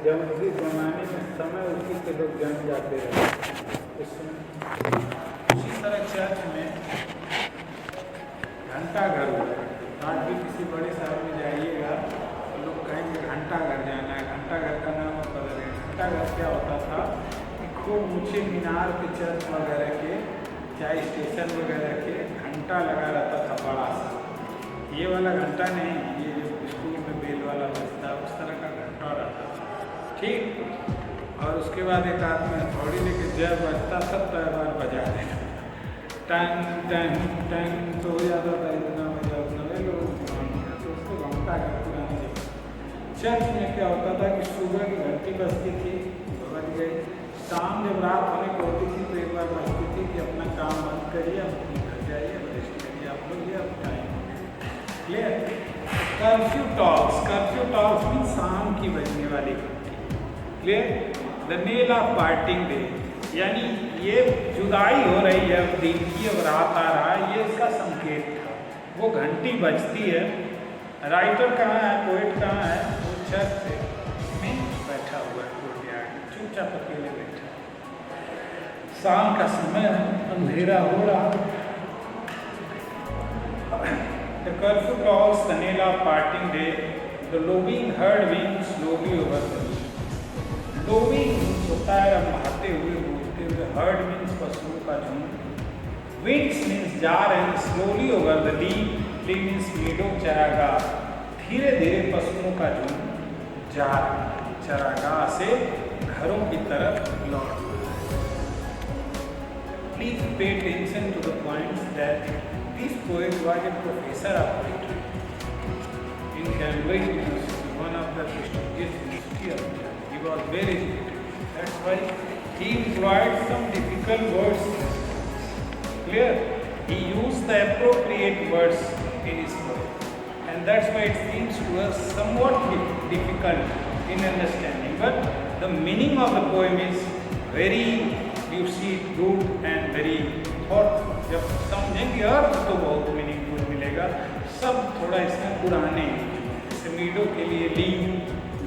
जब उसी जमाने में समय उसी के लोग जान जाते रहे। उसी तरह चर्च में घंटा घर हुआ है। आज भी किसी बड़े शहर में जाइएगा तो लोग कहेंगे घंटा घर जाना है। घंटा घर का नाम बदल है। घंटा घर क्या होता था कि खूब ऊँचे मीनार के चर्च वगैरह के, चाहे स्टेशन वगैरह के, घंटा लगा रहता था बड़ा सा। ये वाला घंटा नहीं, ये जो स्कूल में बेल वाला बजता है उस तरह का घंटा रहता था, ठीक। और उसके बाद एक आदमी हथौड़ी लेके जब बजता सब बार बजा देगा, टंग टंग टंग, तो हो जाता था इतना बजा उतना ले लो, तो उसको घंटा घर पुरानी जगह। चर्च में क्या होता था कि सुबह की घंटी बजती थी, बज गई। शाम जब रात होने को होती थी तो एक बार बजती थी कि अपना काम बंद करिए, अपने घर जाइए, रेस्ट करिए, आप लोग ये अब time clear. Curfew tolls mean शाम की बजने वाली घंटी, clear. The knell of parting day, यानी ये जुदाई हो रही है, अब दिन की, अब रात आ रहा है, ये इसका संकेत था। वो घंटी बजती है। राइटर कहाँ है, पोएट कहाँ है? वो चर्च में बैठा हुआ है, कोर्टयार्ड में, चुपचाप अकेले बैठा। शाम का समय है, अंधेरा हो रहा। The curfew calls the nail of parting day. The lowing herd wings slowly over the knee. Lowing होता है रमाते हुए, बोलते हुए। herd means पशुओं का झुंड। Winds means जा रहे हैं। slowly over the knee. Lee means meadow, चरागाह। धीरे धीरे पशुओं का झुंड जा रहे हैं चरागाह से घरों की तरफ लौट। Please pay attention to the points that this poet was a professor of poetry in Cambridge University, one of the prestigious university of India. He was very educated. That's why he employed some difficult words. Clear? He used the appropriate words in his poem, and that's why it seems to us somewhat difficult in understanding. But the meaning of the poem is very, you see, good and very thoughtful. जब समझेंगे अर्थ तो बहुत meaningful मिलेगा। सब थोड़ा इसमें पुराने, जैसे मीडो के लिए ली,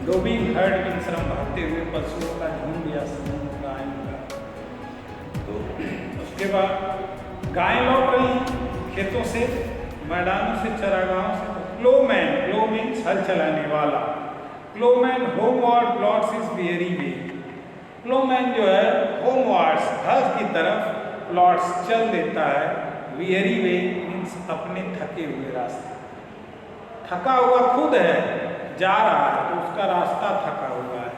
लोबिंग हर्ड मीन श्रम भागते हुए पशुओं का झुंड या समूह गायों का। तो उसके बाद गायें लौट रही खेतों से, मैदानों से, चरागाहों से। प्लोमैन, प्लो मीन्स हल चलाने वाला। Plowman homeward plots is very way. Plowman जो है होमवर्ड्स, हल की तरफ, प्लॉट्स चल देता है। वेरी वे मीन्स अपने थके हुए रास्ते। थका हुआ खुद है, जा रहा है तो उसका रास्ता थका हुआ है,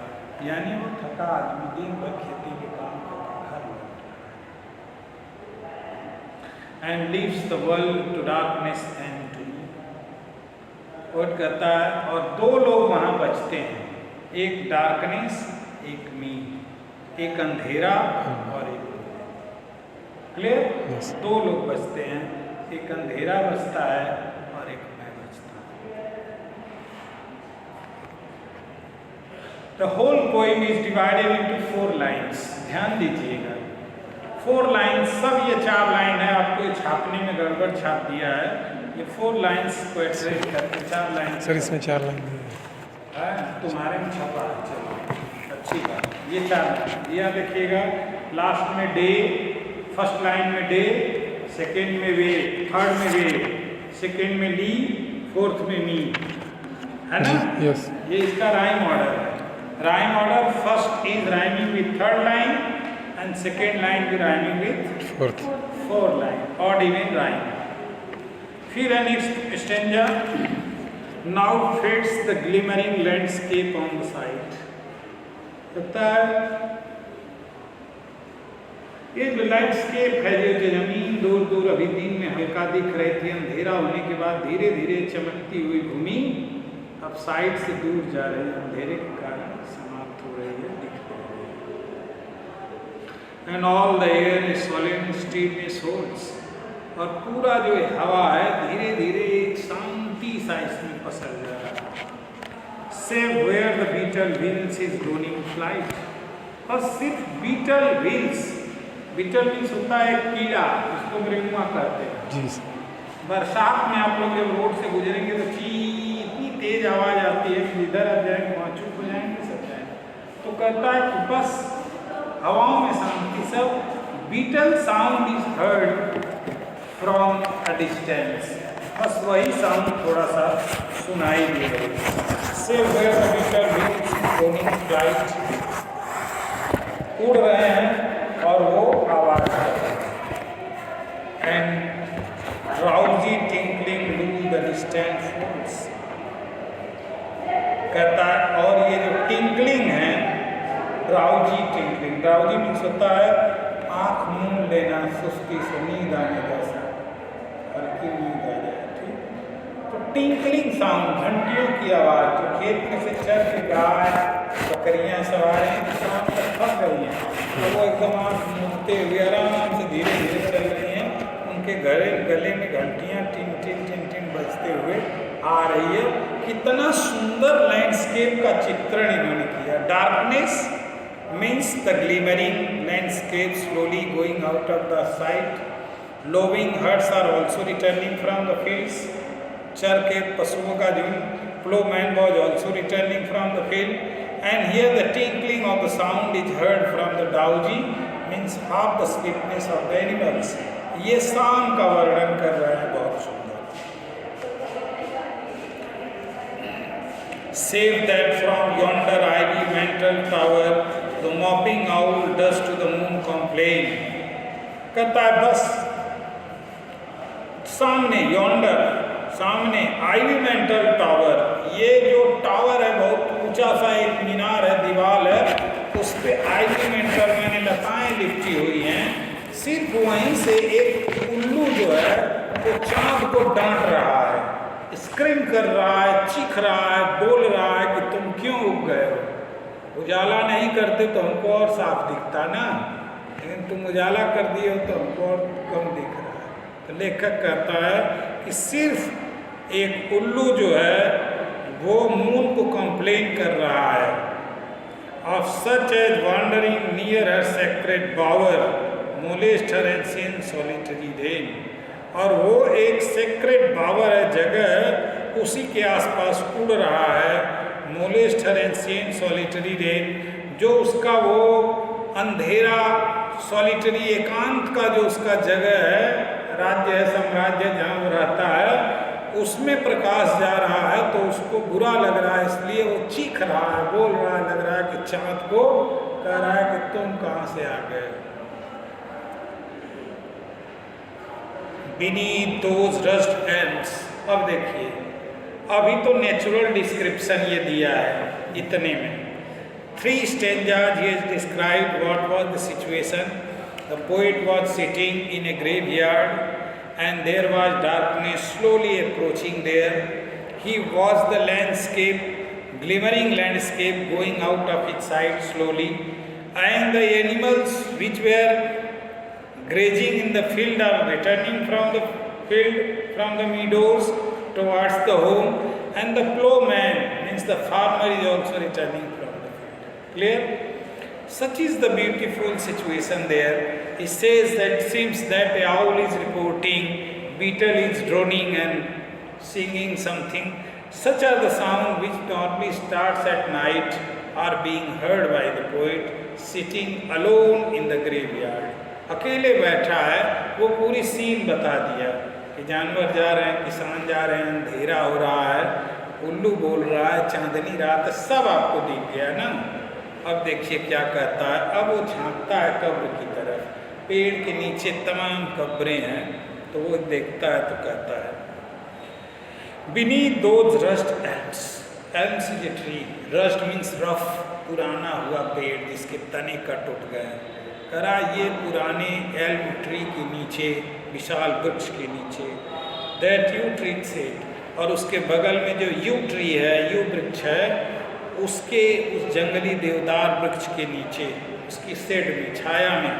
यानी वो थका आदमी दिन भर खेती के काम करके घर लौटता है। And leaves the world to darkness and to me. Quote करता है और दो लोग वहाँ बचते हैं, एक डार्कनेस, एक मी, एक अंधेरा और एक क्लियर। yes. दो लोग बचते हैं, एक अंधेरा बचता है और एक मैं बचता हूँ। The whole poem is divided into 4 lines. ध्यान दीजिएगा, 4 lines, सब ये 4 लाइन है। आपको ये छापने में गड़बड़ छाप दिया है। ये 4 लाइन्स को एक्सप्रेस करके 4 लाइन। सर इसमें 4 लाइन है, तुम्हारे में छपा है, चलो अच्छी बात। ये 4 लाइन, यह देखिएगा, लास्ट में डे, फर्स्ट लाइन में डे, सेकेंड में वे, थर्ड में वे, सेकेंड में ली, फोर्थ में मी, है ना? यस। ये इसका राइम ऑर्डर है। Rhyme order, first is rhyming with third line and second line भी rhyming with fourth line, odd even rhyme. फिर है next stanza, now fades the glimmering landscape on the side. लगता है ये जो लैंडस्केप है, जो जमीन दूर दूर अभी दिन में हल्का दिख रही थी, अंधेरा होने के बाद धीरे धीरे चमकती हुई भूमि अब साइड से दूर जा रही है, अंधेरे के कारण समाप्त हो रही है, दिख रही है। And all the air is solemn stillness holds, और पूरा जो हवा है धीरे धीरे एक शांति सा इसमें पसर जा रहा है। Save where the beetle wheels is droning flight, और सिर्फ बीटल व्हील्स, बीटल मीन्स होता है कीड़ा, उसको मृंगमा कहते हैं जी। बरसात में आप लोग जब रोड से गुजरेंगे तो ची इतनी तेज आवाज़ आती है कि इधर आ जाएंगे वहाँ चुप हो जाएंगे, सब जाएंगे। कहता है कि बस हवाओं में शांति सब, beetle sound is heard from a distance, बस वही साउंड थोड़ा सा सुनाई दे रही है। Save where the beetle wings going flight, उड़ रहे हैं और वो आवाज कर रहे हैं। And drowsy tinkling lull the distant folds, कहता है और ये जो टिंकलिंग है, ड्राउजी टिंकलिंग, ड्राउजी मीन्स होता है आंख मूंद लेना, सुस्ती से नींद आने जैसा, हल्की नींद आ जाए, ठीक। तो टिंकलिंग साउंड, घंटियों की आवाज़, जो खेत में से चल के गाय बकरियाँ सवार हैं, तो शाम तक थक रही हैं, तो वो एकदम आँख मूंदते हुए आराम से धीरे धीरे चल रही हैं, उनके गले में घंटियाँ टिन टिन टिन टिन बजते हुए आ रही है। कितना सुंदर लैंडस्केप का चित्रण इन्होंने किया। Darkness means the glimmering landscape slowly going out of the sight. Lowing herds are also returning from the fields. चर के पशुओं का झुंड, plowman was also returning from the field. And here the tinkling of the sound is heard from the drowsy, means half the sleepiness of the animals. ये शाम का वर्णन कर रहा है, बहुत सुंदर। Save that from yonder ivy mantled tower, the mopping owl does to the moon complain. कहता है बस सामने yonder, सामने आइवी मेंटल टावर, ये जो टावर है बहुत ऊंचा सा एक मीनार है, दीवार है, उस पे आइवी मेंटल मैंने लताएं लिपटी हुई हैं। सिर्फ वहीं से एक उल्लू जो है वो चांद को डांट रहा है, स्क्रीम कर रहा है, चीख रहा है, बोल रहा है कि तुम क्यों उग गए हो, उजाला नहीं करते तो हमको और साफ दिखता ना, लेकिन तुम उजाला कर दिए हो तो हमको और कम दिख रहा है। तो लेखक कहता है कि सिर्फ एक उल्लू जो है वो मून को कंप्लेन कर रहा है, of such as wandering near her secret bower molest her ancient solitary reign, और वो एक सेक्रेट बावर है, जगह, उसी के आसपास उड़ रहा है, molest her ancient solitary rain, जो उसका वो अंधेरा सॉलिटरी एकांत का जो उसका जगह है, राज्य है, साम्राज्य जहाँ वो रहता है, उसमें प्रकाश जा रहा है, तो उसको बुरा लग रहा है, इसलिए वो चीख रहा है, बोल रहा है, लग रहा है कि चाँद को कह रहा है कि तुम कहाँ से आ गए। Beneath those rust elms, अब देखिए, अभी तो नेचुरल डिस्क्रिप्शन ये दिया है इतने में। 3 stanzas he has described what was the situation. The poet was sitting in a graveyard and there was darkness slowly approaching there. He watched the landscape, glimmering landscape going out of its sight slowly, and the animals which were grazing in the field are returning from the field, from the meadows towards the home, and the plowman, means the farmer, is also returning from the field. Clear? Such is the beautiful situation there. He says that seems that a owl is reporting, beetle is droning and singing something. Such are the sounds which normally starts at night are being heard by the poet sitting alone in the graveyard. अकेले बैठा है, वो पूरी scene बता दिया कि जानवर जा रहे हैं, किसान जा रहे हैं, अंधेरा हो रहा है, उल्लू बोल रहा है, चांदनी रात है, सब आपको दिख गया ना। अब देखिए क्या कहता है, अब वो झांकता है कब्र की तरफ, पेड़ के नीचे तमाम कब्रें हैं, तो वो देखता है तो कहता है Beneath those rust elms, elms is a tree, rust means rough, पुराना हुआ पेड़ जिसके तने कट उठ गए, करा ये पुराने एल्म ट्री के नीचे, विशाल वृक्ष के नीचे, दैट यू ट्री सेड, और उसके बगल में जो यू ट्री है, यू वृक्ष है, उसके उस जंगली देवदार वृक्ष के नीचे, उसकी शेड में, छाया में,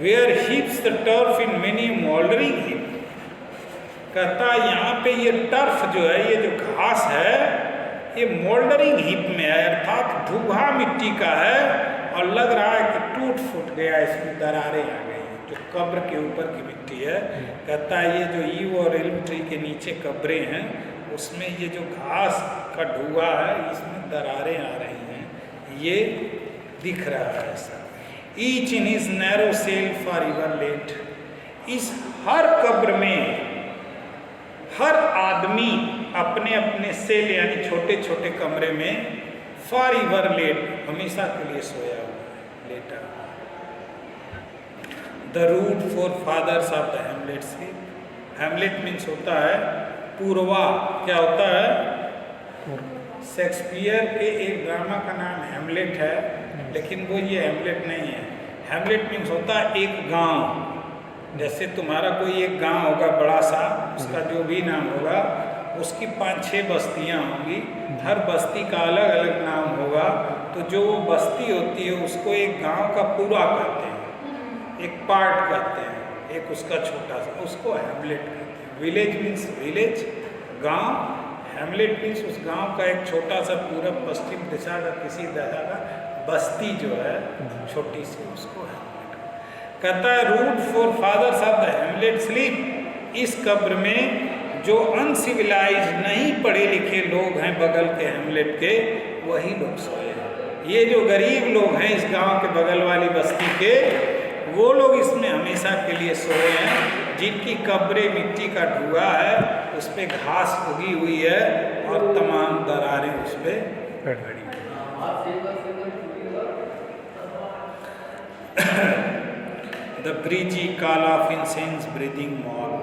where heaps the turf in many mouldering heap, कहता यहाँ पे ये टर्फ जो है, ये जो घास है, ये मोल्डरिंग हीप में है, अर्थात धुबा मिट्टी का है, और लग रहा है कि टूट फूट गया, इसमें दरारें आ गई, जो कब्र के ऊपर की मिट्टी है। कहता है ये जो यू और एल्म ट्री के नीचे कब्रें हैं, उसमें ये जो घास का ढुआ है, इसमें दरारें आ रही हैं, ये दिख रहा है ऐसा। Each in his narrow cell for ever laid, इस हर कब्र में हर आदमी अपने अपने सेल यानी छोटे छोटे कमरे में फॉर एवर लेट, हमेशा के लिए सोया हुआ है, लेटा। The rude forefathers of the hamlet sleep, hamlet means होता है पूर्वा, क्या होता है? शेक्सपियर के एक ड्रामा का नाम हेमलेट है, लेकिन वो ये हेमलेट नहीं है। हेमलेट मीन्स होता है एक गांव, जैसे तुम्हारा कोई एक गांव होगा बड़ा सा, उसका जो भी नाम होगा, उसकी 5-6 बस्तियां होंगी, हर बस्ती का अलग अलग नाम होगा। तो जो बस्ती होती है उसको एक गांव का पूरा कहते हैं, एक पार्ट कहते हैं, एक उसका छोटा सा, उसको हेमलेट कहते हैं। विलेज मीन्स विलेज, गांव। हेमलेट मीन्स उस गांव का एक छोटा सा पूरब पश्चिम दिशा का किसी दिशा का बस्ती जो है छोटी सी, उसको हेमलेट कहता है। Rude forefathers of the hamlet sleep, इस कब्र में जो अनसिविलाइज नहीं पढ़े लिखे लोग हैं बगल के हेमलेट के, वही लोग सोए हैं। ये जो गरीब लोग हैं इस गांव के बगल वाली बस्ती के, वो लोग इसमें हमेशा के लिए सोए हैं, जिनकी कब्रें मिट्टी का ढुआ है, उस पर घास उगी हुई है और तमाम दरारें उस पर पड़ी। The breezy call of incense breathing morn,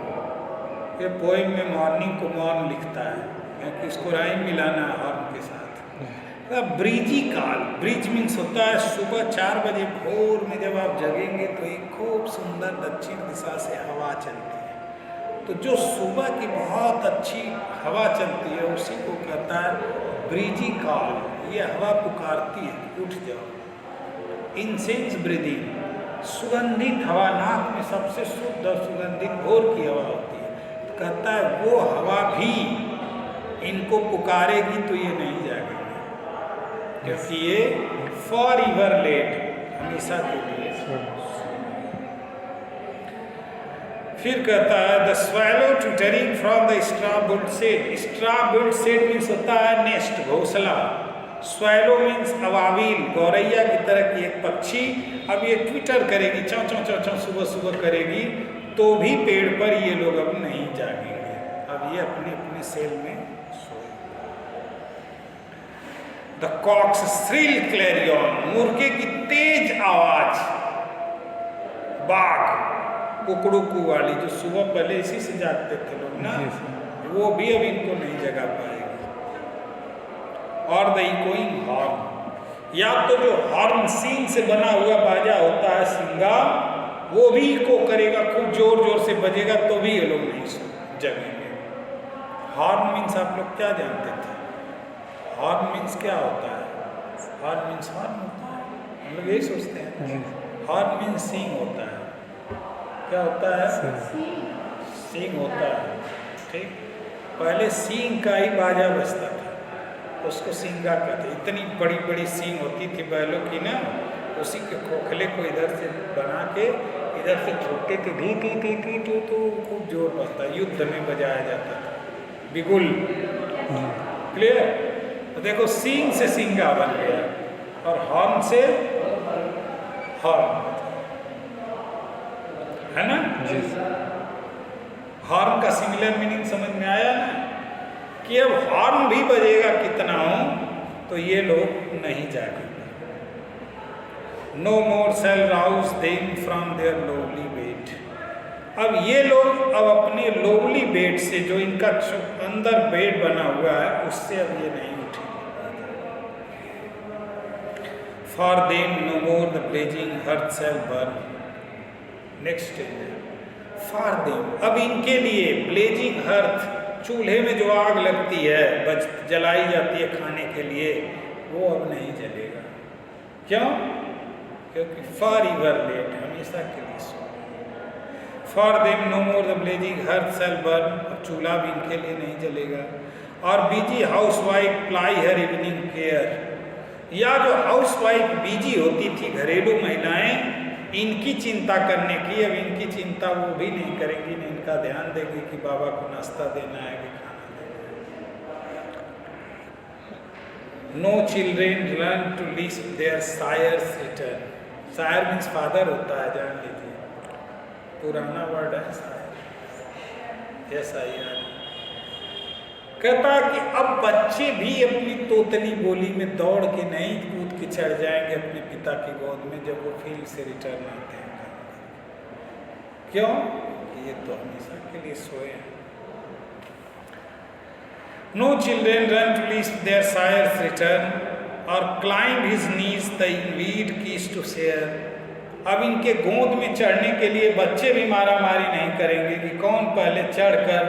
ये पोइम में मॉर्निंग को मॉर्न लिखता है क्योंकि इसको राइम मिलाना है हॉर्न के साथ। ब्रीजी काल, ब्रिज मीन्स होता है सुबह 4 बजे भोर में जब आप जगेंगे तो एक खूब सुंदर दक्षिण दिशा से हवा चलती है। तो जो सुबह की बहुत अच्छी हवा चलती है उसी को कहता है ब्रीजी काल। ये हवा पुकारती है उठ जाओ। इंसेंस ब्रीदिंग, सुगंधित हवा, नाक में सबसे शुद्ध और सुगंधित भोर की हवा होती है। तो कहता है वो हवा भी इनको पुकारेगी तो ये नहीं जाएगी, क्योंकि ये फॉर एवर लेट, हमेशा के लिए। फिर कहता है the swallow twittering from the straw built set, straw built set means होता है नेस्ट, घोंसला। स्वैलो मीन्स अवावील, गौरैया की तरह की एक पक्षी। अब ये ट्विटर करेगी, चौं चौं चौं चौं सुबह सुबह करेगी, तो भी पेड़ पर ये लोग अब नहीं जागेंगे, अब ये अपने अपने सेल में सोए। द कॉक्स श्रिल क्लैरियन, मुर्गे की तेज आवाज, बाघ कुकड़ुकू वाली जो सुबह पहले इसी से जागते थे लोग ना, वो भी अब इनको नहीं जगा पाएगी। और द इकोइंग हॉर्न, या तो जो हॉर्न सींग से बना हुआ बाजा होता है सिंगा, वो भी इको करेगा, खूब जोर जोर से बजेगा, तो भी ये लोग नहीं जगेंगे। हॉर्न मीन्स आप लोग क्या जानते थे? हॉर्न मीन्स क्या होता है? हॉर्न मीन्स हॉर्न होता है, हम लोग यही सोचते हैं। हॉर्न मीन्स सींग होता है। क्या होता है? सींग होता है, ठीक। पहले सींग का ही बाजा बजता था, उसको सींगा कहते। इतनी बड़ी बड़ी सींग होती थी बैलों की ना, उसी के खोखले को इधर से बना के इधर से छोटे थे, धू धू धू धू धू धू, खूब जोर बजता, युद्ध में बजाया जाता था, बिगुल। क्लियर? तो देखो सींग से सिंगा बन गया और हॉर्न से हॉर्न, है ना? हॉर्न का सिमिलर मीनिंग समझ में आया ना, कि अब हॉर्न भी बजेगा कितना हो तो ये लोग नहीं जागेंगे। No more shall rouse them from their lowly bed, अब ये लोग अब अपने लोवली बेड से, जो इनका अंदर बेड बना हुआ है, उससे अब ये नहीं उठेंगे। For them no more the blazing hearth shall burn, next for them, अब इनके लिए ब्लेजिंग हर्थ, चूल्हे में जो आग लगती है, जलाई जाती है खाने के लिए, वो अब नहीं जलेगा। क्यों? क्योंकि फॉर एवर लेट, हमेशा के लिए सो। For them no more the blazing hearth shall burn, अब चूल्हा भी इनके लिए नहीं जलेगा। और busy housewife ply her evening care, या जो हाउस वाइफ बिजी होती थी, घरेलू महिलाएं, इनकी चिंता करने की अब इनकी चिंता वो भी नहीं करेंगी, नहीं इनका ध्यान देंगी कि बाबा को नाश्ता देना है कि खाना देना है। No children learn to lisp their सायर्स return. Sire means father होता है, जान लीजिए, पुराना वर्ड है सायर, SIR। कहता कि अब बच्चे भी अपनी तोतली बोली में दौड़ के नहीं कूद के चढ़ जाएंगे अपने पिता की गोद में जब वो फील्ड से रिटर्न आते हैं। क्यों? ये तो हमेशा के लिए सोए हैं। No children run to lisp their सायर्स return और climb his knees the envied kiss to share. अब इनके गोद में चढ़ने के लिए बच्चे भी मारा मारी नहीं करेंगे कि कौन पहले चढ़कर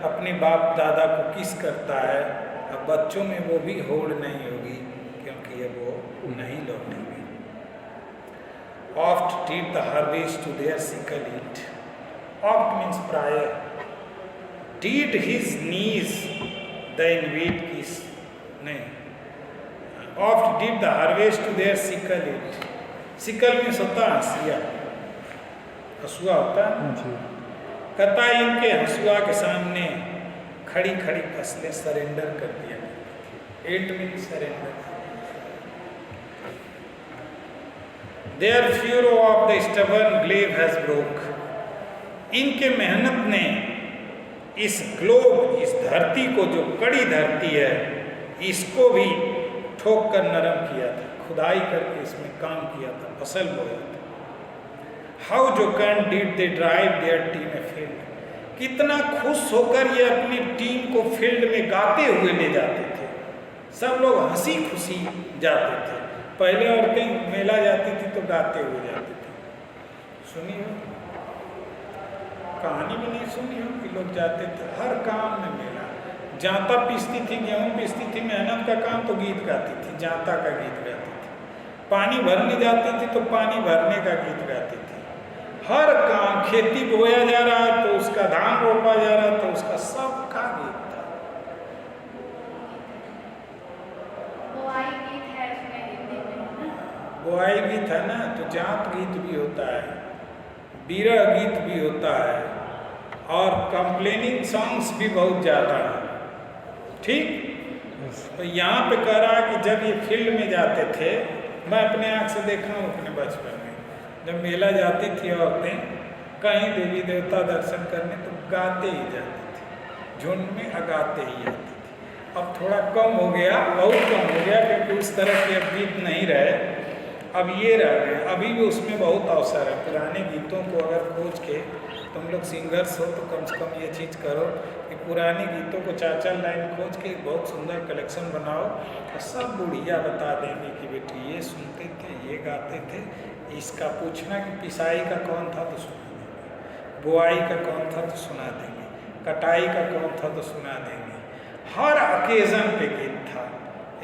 अपने बाप दादा को किस करता है। अब बच्चों में वो भी होड़ नहीं होगी क्योंकि अब वो नहीं लौटेंगे। Oft did the harvest to their sickle it. Oft means prior. Did his knees the envied kiss, नहीं, oft did the harvest to their sickle it. Sickle means होता है हंसिया, हंसुआ होता है। कहता है इनके हंसुआ के सामने खड़ी खड़ी फसलें सरेंडर कर दिया। It means surrender. Their furrow of the stubborn glebe has broke. इनके मेहनत ने इस ग्लोब, इस धरती को, जो कड़ी धरती है, इसको भी ठोक कर नरम किया था। खुदाई करके इसमें काम किया था, फसल बोया था। How jocund did they drive their team afield. कितना खुश होकर ये अपनी टीम को फील्ड में गाते हुए ले जाते थे। सब लोग हंसी खुशी जाते थे। पहले औरतें मेला जाती थी तो गाते हुए जाते थे। सुनी हो कहानी भी नहीं सुनी हो कि लोग जाते थे हर काम में मेला। जांता पीसती थी, गेहूँ पीसती थी, मेहनत का काम तो गीत गाती थी, जांता का गीत गाती थी। पानी भरने जाती थी तो पानी भरने का गीत गाती थी। हर काम, खेती बोया जा रहा तो उसका, धान रोपा जा रहा तो उसका, सबका गीत था। बोआई गीत है इसमें हिंदी में। बोआई गीत है ना, तो जात गीत भी होता है, बीरह गीत भी होता है और कंप्लेनिंग सॉन्ग्स भी बहुत ज़्यादा हैं। ठीक, तो यहाँ पे कह रहा है कि जब ये फील्ड में जाते थे, मैं अपने आँख से देखा हूँ अपने बचपन में, जब मेला जाती थी औरतें कहीं देवी देवता दर्शन करने तो गाते ही जाती थी, झुंड में गाते ही जाती थी। अब थोड़ा कम हो गया, बहुत कम हो गया, क्योंकि उस तरह के अब गीत नहीं रहे, अब ये रह गए। अभी भी उसमें बहुत अवसर है। पुराने गीतों को अगर खोज के, तुम लोग सिंगर्स हो तो कम से कम ये चीज़ करो कि पुराने गीतों को 4-4 लाइन खोज के एक बहुत सुंदर कलेक्शन बनाओ और सब बुढ़िया बता देंगे कि बेटी ये सुनते थे, ये गाते थे। इसका पूछना कि पिसाई का कौन था तो सुना देंगे, बुआई का कौन था तो सुना देंगे, कटाई का कौन था तो सुना देंगे। हर ओकेज़न पे गीत था,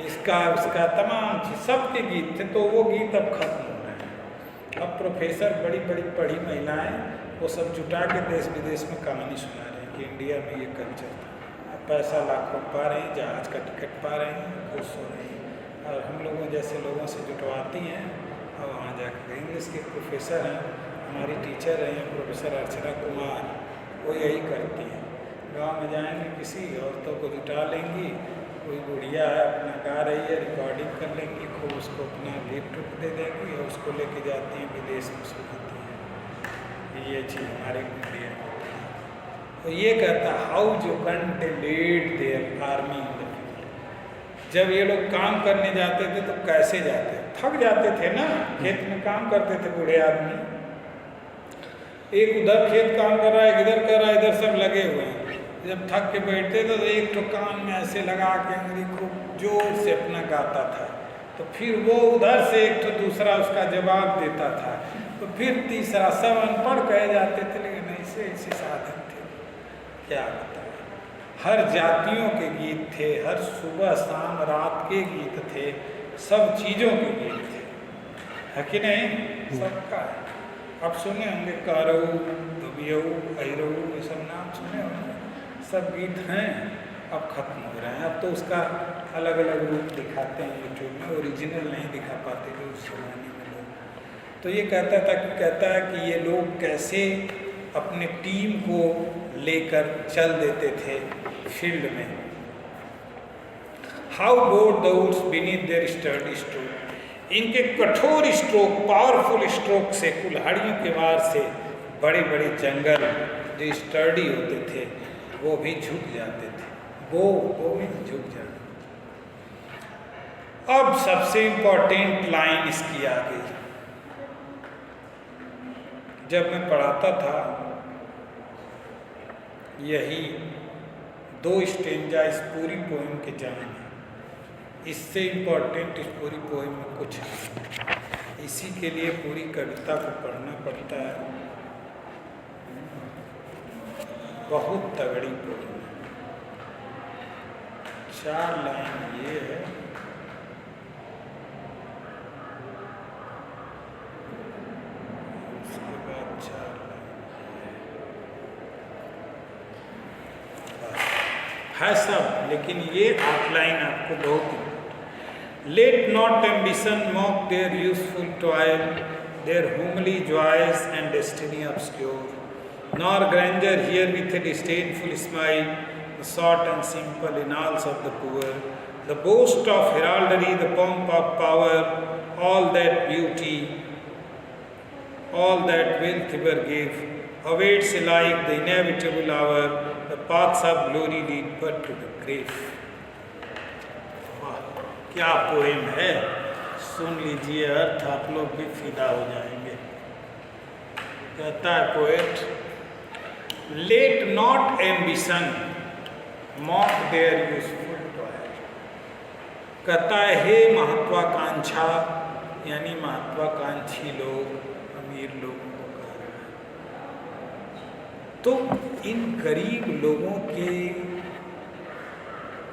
इसका उसका तमाम चीज़, सबके गीत थे। तो वो गीत अब खत्म हो रहे हैं। अब प्रोफेसर, बड़ी बड़ी पढ़ी महिलाएं, वो सब जुटा के देश विदेश में कहानी सुना रहे हैं कि इंडिया में ये कल्चर था। अब पैसा लाखों पा रहे हैं, जहाज का टिकट पा रहे हैं, खुश हो रहे हैं। और हम लोगों जैसे लोगों से जुटवाती हैं और वहाँ जाकर इंग्लिश के प्रोफेसर हैं, हमारी टीचर हैं प्रोफेसर अर्चना कुमार, वो यही करती हैं। गांव में जाएंगे, किसी औरतों को जुटा लेंगी, कोई बुढ़िया है अपना गा रही है, रिकॉर्डिंग कर लेंगी, खूब उसको अपना गिफ्ट दे देंगी और उसको लेके जाती हैं विदेश में सुनाती हैं। ये चीज़ हमारे इंडिया में। तो ये कहता how jocund lead their army in the field. जब ये लोग काम करने जाते थे तो कैसे जाते, थक जाते थे ना, खेत में काम करते थे बूढ़े आदमी। एक उधर खेत काम कर रहा है, इधर कर रहा है, इधर सब लगे हुए हैं। जब थक के बैठते थे तो एक तो कान में ऐसे लगा के अंगली खूब जोर से अपना गाता था, तो फिर वो उधर से एक तो दूसरा उसका जवाब देता था, तो फिर तीसरा। सब अनपढ़ कहे जाते थे, लेकिन ऐसे ऐसे साधन थे, क्या बताएं। हर जातियों के गीत थे, हर सुबह शाम रात के गीत थे, सब चीज़ों के गीत थे, है कि नहीं? सबका है। अब सुने होंगे कारऊ, दुबियऊ, अहिरऊ, ये सब नाम सुने होंगे, सब गीत हैं, अब खत्म हो रहे हैं। अब तो उसका अलग अलग रूप दिखाते हैं यूट्यूब में, ओरिजिनल नहीं दिखा पाते थे उस जमाने में लोग। तो ये कहता है कि ये लोग कैसे अपने टीम को लेकर चल देते थे फील्ड में। How bowed the woods beneath their sturdy stroke, इनके कठोर स्ट्रोक, पावरफुल स्ट्रोक से, कुल्हाड़ियों के वार से बड़े बड़े जंगल जो स्टर्डी होते थे वो भी झुक जाते थे, वो भी झुक जाते। अब सबसे इंपॉर्टेंट लाइन इसकी आ गई। जब मैं पढ़ाता था यही 2 स्टेंजा इस पूरी पोएम के जाने, इससे इम्पोर्टेंट इस पूरी पोएम में कुछ नहीं। इसी के लिए पूरी कविता को पढ़ना पड़ता है। बहुत तगड़ी पोएम है। 4 लाइन ये है, उसके बाद 4 लाइन है सब, लेकिन ये आउटलाइन आपको बहुत। Let not ambition mock their useful toil, their homely joys and destiny obscure, nor grandeur here with a disdainful smile, the short and simple annals of the poor, the boast of heraldry, the pomp of power, all that beauty, all that wealth ever gave, awaits alike the inevitable hour, the paths of glory lead but to the grave. क्या poem है, सुन लीजिए, अर्थ आप लोग भी फिदा हो जाएंगे। कहता है poet, let not ambition mock their useful toil. कहता है हे महत्वाकांक्षा, यानी महत्वाकांक्षी लोग, अमीर लोगों को कह रहा है, तुम इन गरीब लोगों के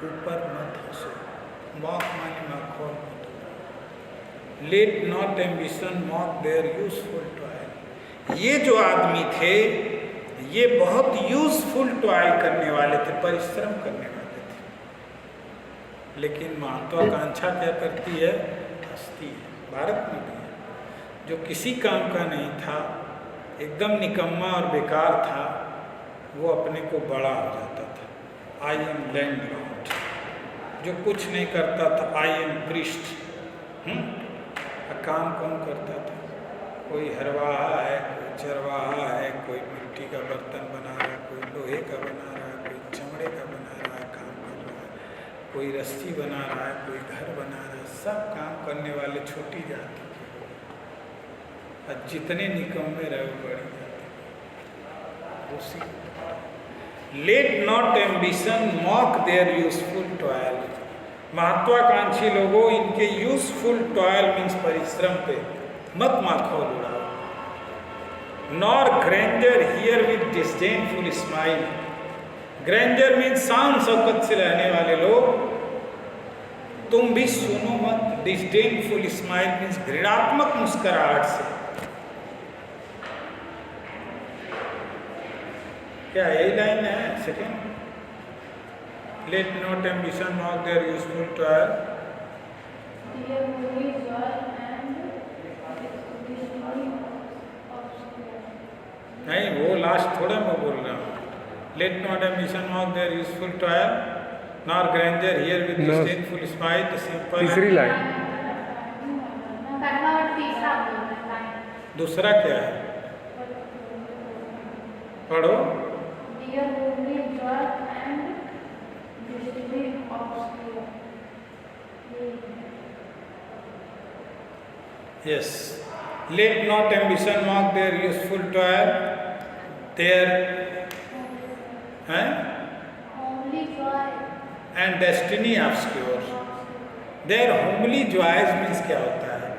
ऊपर मत हंसो। मॉक माने मखौल मत करो। Let not ambition mock their useful toil. ये जो आदमी थे ये बहुत यूजफुल टॉयल करने वाले थे, परिश्रम करने वाले थे, लेकिन महत्वाकांक्षा क्या करती है, हंसती है। भारत में भी है, जो किसी काम का नहीं था, एकदम निकम्मा और बेकार था, वो अपने को बड़ा हो जाता था। I am landlord. जो कुछ नहीं करता था, आई एम प्रिस्ट। काम कौन करता था, कोई हरवाहा है, कोई चरवाहा है, कोई मिट्टी का बर्तन बना रहा है, कोई लोहे का बना रहा है, कोई चमड़े का बना रहा है, काम कर रहा है, कोई रस्सी बना रहा है, कोई घर बना रहा है। सब काम करने वाले छोटी जाति के, और जितने निकम्मे रहे वो बड़ी जाति उसी। Let not ambition mock their useful toil. महत्वाकांक्षी लोगों, इनके यूजफुल टॉयल मीन्स परिश्रम पे मत माखौल उड़ाओ। Nor grandeur hear with disdainful smile. Grandeur means शान शौकत से रहने वाले लोग, तुम भी सुनो मत डिस्डेनफुल स्माइल मीन्स घृणात्मक मुस्कुराहट से। क्या यही लाइन है second? Let not ambition mock their useful toil. नहीं, वो लास्ट थोड़ा मैं बोल रहा हूँ। Let not ambition mock their useful toil, nor grandeur hear with disdainful smile. The simple. तीसरी लाइन। दूसरा क्या है, पढ़ो। Yes. Let not ambition mock their useful toil, their and destiny obscure. Their homely joys means क्या होता है,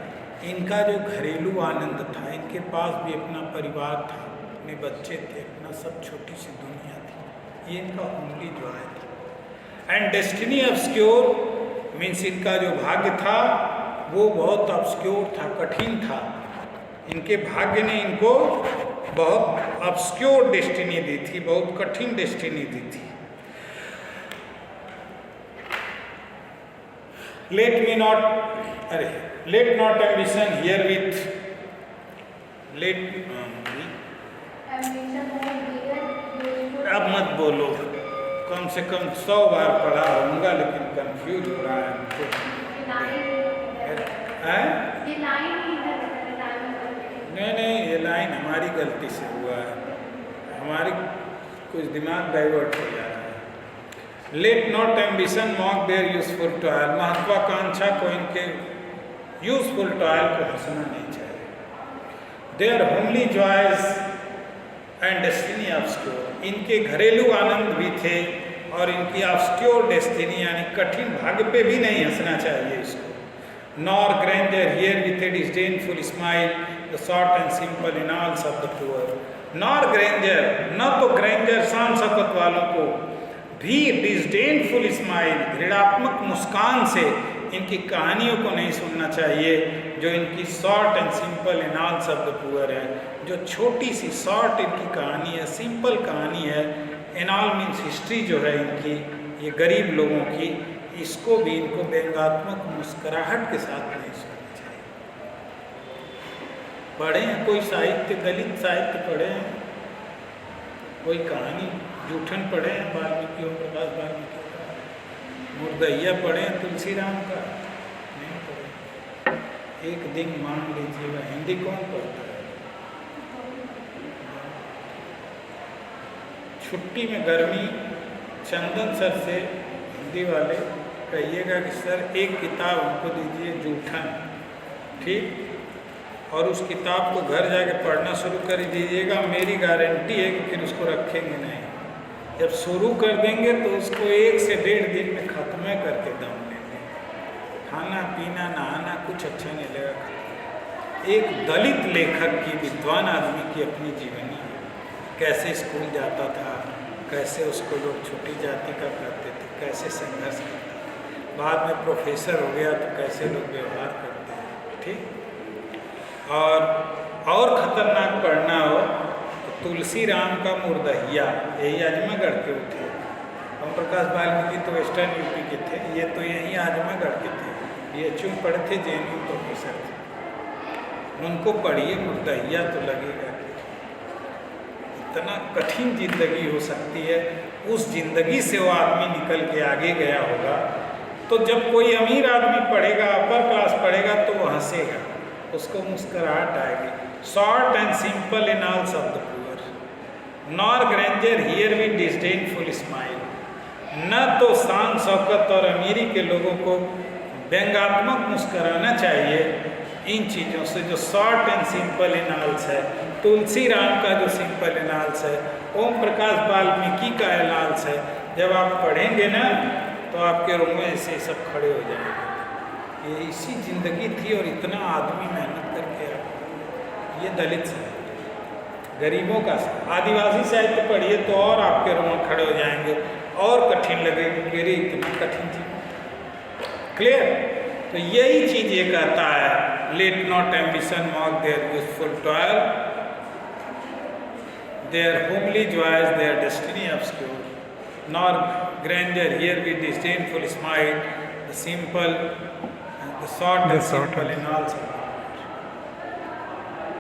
इनका जो घरेलू आनंद था, इनके पास भी अपना परिवार था, अपने बच्चे थे, अपना सब छोटी सी दुनिया थी, ये इनका homely joy था। एंड डेस्टिनी obscure मीन्स इनका जो भाग्य था वो बहुत ऑब्स्क्योर था, कठिन था। इनके भाग्य ने इनको बहुत ऑब्स्क्योर डेस्टिनी दी थी, बहुत कठिन डेस्टिनी दी थी। Late not ambition here with अब मत बोलो, कम से कम 100 बार पढ़ा होऊंगा, लेकिन कंफ्यूज हो रहा है हमको। ये लाइन ही इधर है, लाइन में नहीं, ये लाइन हमारी गलती से हुआ है, हमारी कुछ दिमाग डाइवर्ट हो जा रहा है। Let not ambition mock their useful toil, महत्वाकांक्षा को, इनके यूजफुल टॉयल को हंसना नहीं चाहिए। Their homely joys and destiny obscure, इनके घरेलू आनंद भी थे और इनकी ऑब्स्क्योर डेस्टिनी यानी कठिन भाग्य पे भी नहीं हंसना चाहिए इसको। Nor grandeur here with a disdainful smile, the short and simple annals of the poor. Nor grandeur, न तो grandeur शान शौकत वालों को भी disdainful smile, घृणात्मक मुस्कान से इनकी कहानियों को नहीं सुनना चाहिए, जो इनकी short and simple annals of the poor है, जो छोटी सी short इनकी कहानी है, simple कहानी है। annal means history जो है इनकी, ये गरीब लोगों की, इसको भी इनको व्यंग्यात्मक मुस्कुराहट के साथ नहीं सुनना चाहिए। पढ़े हैं कोई साहित्य, दलित साहित्य पढ़े हैं, कोई कहानी जूठन पढ़े हैं वाल्मीकि, ओम प्रकाश वाल्मीकि का, मुर्दैया पढ़े हैं तुलसी राम का, नहीं पढ़े। एक दिन मान लीजिएगा, हिंदी कौन पढ़ता है? छुट्टी में गर्मी चंदन सर से हिंदी वाले कहिएगा कि सर एक किताब हमको दीजिए जूठन, ठीक, और उस किताब को घर जाके पढ़ना शुरू कर दीजिएगा, मेरी गारंटी है कि फिर उसको रखेंगे नहीं। जब शुरू कर देंगे तो उसको 1 से 1.5 दिन में ख़त्म करके दम लेंगे। खाना पीना नहाना कुछ अच्छा नहीं लगेगा। एक दलित लेखक की, विद्वान आदमी की अपनी जीवनी है, कैसे स्कूल जाता था, कैसे उसको लोग छोटी जाति का कहते थे, कैसे संघर्ष करता, बाद में प्रोफेसर हो गया तो कैसे लोग व्यवहार करते हैं, ठीक। और ख़तरनाक पढ़ना हो तो तुलसी राम का मुर्दैया, यही आजमागढ़ के थे। ओम प्रकाश वाल्मीकि तो वेस्टर्न यूपी के थे, ये तो यहीं आजमागढ़ के थे, ये चूँ पढ़े थे, JNU प्रोफेसर थे। उनको पढ़िए मुर्दैया तो लगेगा इतना कठिन जिंदगी हो सकती है, उस जिंदगी से वो आदमी निकल के आगे गया होगा। तो जब कोई अमीर आदमी पढ़ेगा, अपर क्लास पढ़ेगा, तो वो हंसेगा, उसको मुस्कुराहट आएगी। Short and simple in all of the poor, nor grandeur hear with disdainful smile, न तो शान शौकत और अमीरी के लोगों को व्यंग्यात्मक मुस्कुराना चाहिए इन चीज़ों से, जो शॉर्ट एंड सिंपल एनाल्स है। तुलसी राम का जो सिंपल एनाल्स है, ओम प्रकाश वाल्मीकि का एनाल्स है, जब आप पढ़ेंगे ना तो आपके रोंगटे ऐसे सब खड़े हो जाएंगे। ये इसी ज़िंदगी थी और इतना आदमी मेहनत करके आया। ये दलित साहित्य, गरीबों का आदिवासी साहित्य पढ़िए तो और आपके रोंगटे खड़े हो जाएंगे और कठिन लगेगी, मेरी इतनी कठिन चीज। क्लियर? तो यही चीज ये कहता है, let not ambition mock their useful toil, their homely joys their destiny obscure, nor grandeur here with disdainful smile, the simple, the short and simple in all.